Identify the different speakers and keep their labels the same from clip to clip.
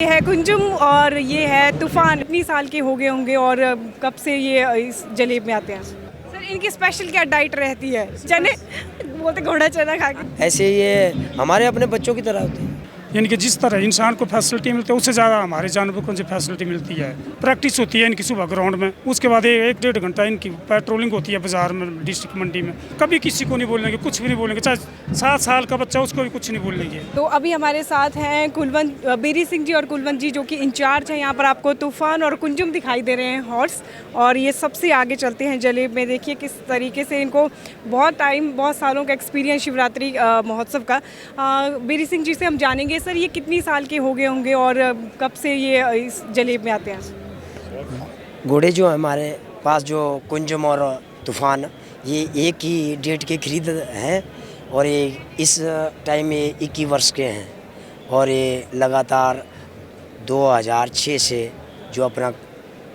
Speaker 1: ये है कुंजुम और ये है तूफान। इतनी साल के हो गए होंगे और कब से ये इस जलेब में आते हैं? सर इनकी स्पेशल क्या डाइट रहती है? चने बोलते घोड़ा चना खा के।
Speaker 2: ऐसे ये हमारे अपने बच्चों की तरह होते हैं।
Speaker 3: यानी कि जिस तरह इंसान को फैसिलिटी मिलती है उससे ज़्यादा हमारे जानवरों को जो फैसिलिटी मिलती है। प्रैक्टिस होती है इनकी सुबह ग्राउंड में, उसके बाद 1-1.5 घंटा इनकी पेट्रोलिंग होती है बाजार में, डिस्ट्रिक्ट मंडी में। कभी किसी को नहीं बोलेंगे, कुछ भी नहीं बोलेंगे, चाहे 7 साल का बच्चा उसको भी कुछ नहीं बोलेंगे।
Speaker 1: तो अभी हमारे साथ हैं कुलवंत बेरी सिंह जी और कुलवंत जी, जो कि इंचार्ज हैं यहाँ पर। आपको तूफान और कुंजुम दिखाई दे रहे हैं हॉर्स, और ये सबसे आगे चलते हैं जलेब में। देखिए किस तरीके से इनको बहुत सालों का एक्सपीरियंस शिवरात्रि महोत्सव का। बेरी सिंह जी से हम जानेंगे, सर ये कितनी साल के हो गए होंगे और कब से ये इस जलेब में आते हैं?
Speaker 2: घोड़े जो हमारे पास जो कुंजुम और तूफान, ये एक ही डेट के खरीद हैं और ये इस टाइम में 21 वर्ष के हैं और ये लगातार 2006 से जो अपना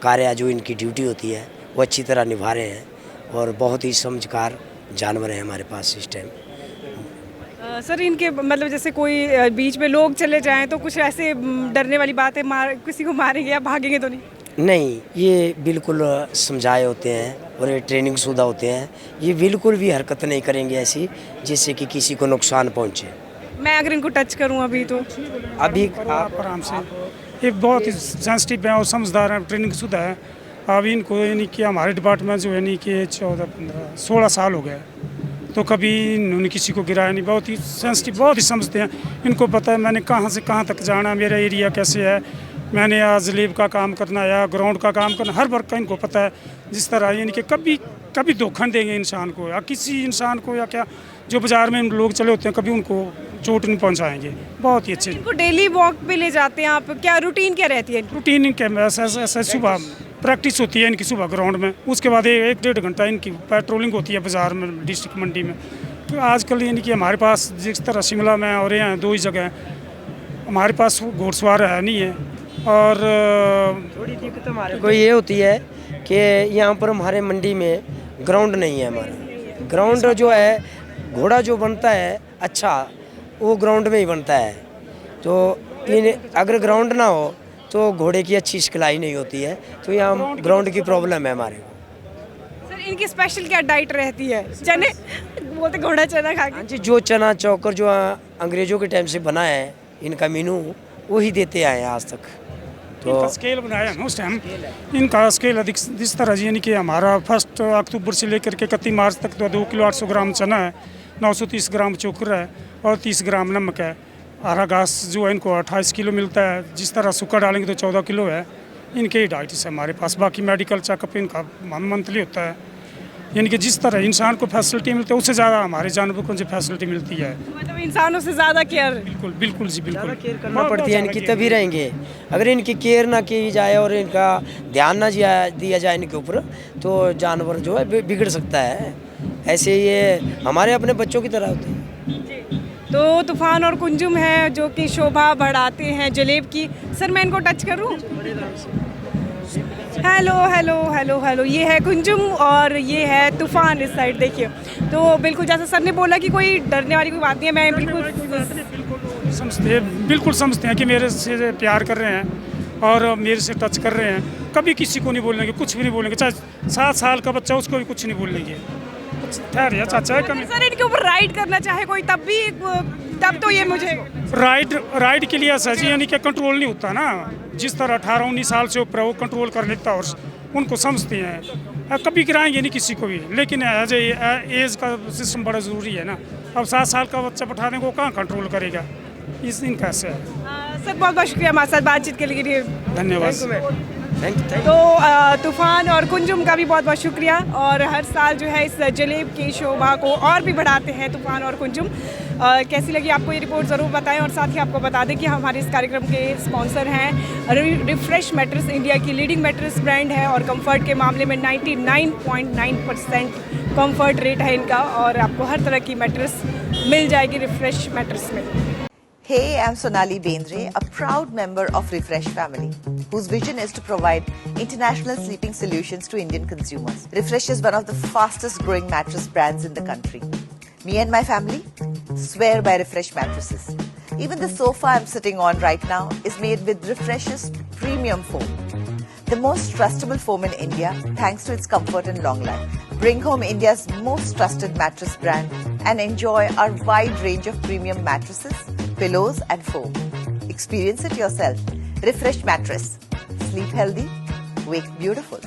Speaker 2: कार्य, जो इनकी ड्यूटी होती है वो अच्छी तरह निभा रहे हैं और बहुत ही समझकार जानवर हैं हमारे पास इस टाइम।
Speaker 1: सर इनके मतलब जैसे कोई बीच में लोग चले जाएं तो कुछ ऐसे डरने वाली बात है, किसी को मारेंगे या भागेंगे तो नहीं?
Speaker 2: नहीं, ये बिल्कुल समझाए होते हैं और ये ट्रेनिंग शुदा होते हैं। ये बिल्कुल भी हरकत नहीं करेंगे ऐसी जिससे कि किसी को नुकसान पहुंचे।
Speaker 1: मैं अगर इनको टच करूं अभी तो
Speaker 2: अभी
Speaker 3: आप आराम से, ये बहुत ही सेंसिटिव है और समझदार है, ट्रेनिंग शुदा है। अभी इनको यानी कि हमारे डिपार्टमेंट जो यानी कि 14-15-16 साल हो गए, तो कभी इन्होंने किसी को गिराया नहीं। बहुत ही सेंसिटिव, बहुत ही समझते हैं। इनको पता है मैंने कहाँ से कहाँ तक जाना, मेरा एरिया कैसे है, मैंने आज जलेब का काम करना या ग्राउंड का काम करना, हर वर्क का इनको पता है। जिस तरह यानी कि कभी धोखा देंगे इंसान को या किसी इंसान को, या क्या जो बाजार में लोग चले होते हैं, कभी उनको चोट नहीं पहुँचाएंगे। बहुत ही अच्छे।
Speaker 1: इनको डेली वॉक पे ले जाते हैं आप, क्या रूटीन क्या रहती है?
Speaker 3: रूटीन इनके ऐसा सुबह प्रैक्टिस होती है इनकी सुबह ग्राउंड में, उसके बाद 1-1.5 घंटा इनकी पेट्रोलिंग होती है बाजार में, डिस्ट्रिक्ट मंडी में। तो आजकल यानी कि हमारे पास जिस तरह शिमला में और यहाँ 2 ही जगह हैं, हमारे पास घोड़सवार है नहीं है। और
Speaker 2: थोड़ी दिक्कत हमारे को ये होती है कि यहाँ पर हमारे मंडी में ग्राउंड नहीं है। हमारा ग्राउंड जो है, घोड़ा जो बनता है अच्छा, वो ग्राउंड में ही बनता है। तो अगर ग्राउंड ना हो तो घोड़े की अच्छी सिखलाई नहीं होती है, तो यहाँ ग्राउंड की प्रॉब्लम है हमारे को।
Speaker 1: सर इनकी स्पेशल क्या डाइट रहती है? चने बोलते घोड़ा चना खा के।
Speaker 2: हाँ जी, जो चना चौकर जो अंग्रेजों के टाइम से बना है इनका मेनू, वही देते आए हैं आज तक।
Speaker 3: तो इनका स्केल बनाया है ना उस टाइम, इनका स्केल अधिक जिस तरह यानी कि हमारा 1 अक्टूबर से लेकर के 31 मार्च तक तो 2 किलो 800 ग्राम चना है, 930 ग्राम चोकर है और 30 ग्राम नमक है। हरा घास जो है इनको 28 किलो मिलता है। जिस तरह सूखा डालेंगे तो 14 किलो है। इनके ही डाइट है हमारे पास। बाकी मेडिकल चेकअप इनका मंथली होता है। यानी कि जिस तरह इंसान को फैसिलिटी मिलती है उससे ज़्यादा हमारे जानवरों को जो फैसिलिटी मिलती है।
Speaker 1: मतलब इंसानों से ज़्यादा केयर।
Speaker 3: बिल्कुल जी, बिल्कुल
Speaker 2: केयर करना पड़ती है इनकी, तभी रहेंगे। अगर इनकी केयर ना की जाए और इनका ध्यान ना दिया जाए इनके ऊपर, तो जानवर जो है बिगड़ सकता है। ऐसे ये हमारे अपने बच्चों की तरह होते हैं।
Speaker 1: तो तूफान और कुंजुम है जो कि शोभा बढ़ाते हैं जलेब की। सर मैं इनको टच करूं? हेलो हेलो हेलो हेलो, ये है कुंजुम और ये है तूफान इस साइड। देखिए तो बिल्कुल जैसे सर ने बोला कि कोई डरने वाली कोई बात नहीं है। मैं
Speaker 3: बिल्कुल समझते हैं कि मेरे से प्यार कर रहे हैं और मेरे से टच कर रहे हैं। कभी किसी को नहीं बोलेंगे, कुछ भी नहीं बोलेंगे, चाहे 7 साल का बच्चा उसको भी कुछ नहीं बोलेंगे। ठहरिए चाचा,
Speaker 1: सर इनके ऊपर राइड करना चाहे कोई तब तो ये मुझे
Speaker 3: राइड के लिए ऐसा जी यानी कि कंट्रोल नहीं होता ना। जिस तरह 18-19 साल से ऊपर वो कंट्रोल कर लेता है और उनको समझते हैं। कभी गिराएंगे नहीं किसी को भी, लेकिन एज एज का सिस्टम बड़ा ज़रूरी है ना। अब 7 साल का बच्चा बैठा देंगे, वो कहाँ कंट्रोल करेगा? इस दिन कैसे है।
Speaker 1: सर बहुत बहुत शुक्रिया हमारे साथ बातचीत के लिए।
Speaker 3: धन्यवाद।
Speaker 1: तो तूफान और कुंजुम का भी बहुत बहुत शुक्रिया। और हर साल जो है इस जलेब की शोभा को और भी बढ़ाते हैं तूफान और कुंजुम। कैसी लगी आपको ये रिपोर्ट ज़रूर बताएं। और साथ ही आपको बता दें कि हमारे इस कार्यक्रम के स्पॉन्सर हैं रिफ्रेश मैट्रेस, इंडिया की लीडिंग मैट्रेस ब्रांड है और कंफर्ट के मामले में 99.9% कंफर्ट रेट है इनका। और आपको हर तरह की मैट्रेस मिल जाएगी रिफ्रेश मैट्रेस में।
Speaker 4: Hey, I'm Sonali Bendre, a proud member of Refresh family, whose vision is to provide international sleeping solutions to Indian consumers. Refresh is one of the fastest growing mattress brands in the country. Me and my family swear by Refresh mattresses. Even the sofa I'm sitting on right now is made with Refresh's premium foam. The most trustable foam in India thanks to its comfort and long life. Bring home India's most trusted mattress brand and enjoy our wide range of premium mattresses, pillows and foam. Experience it yourself. Refresh Mattress. Sleep healthy, wake beautiful.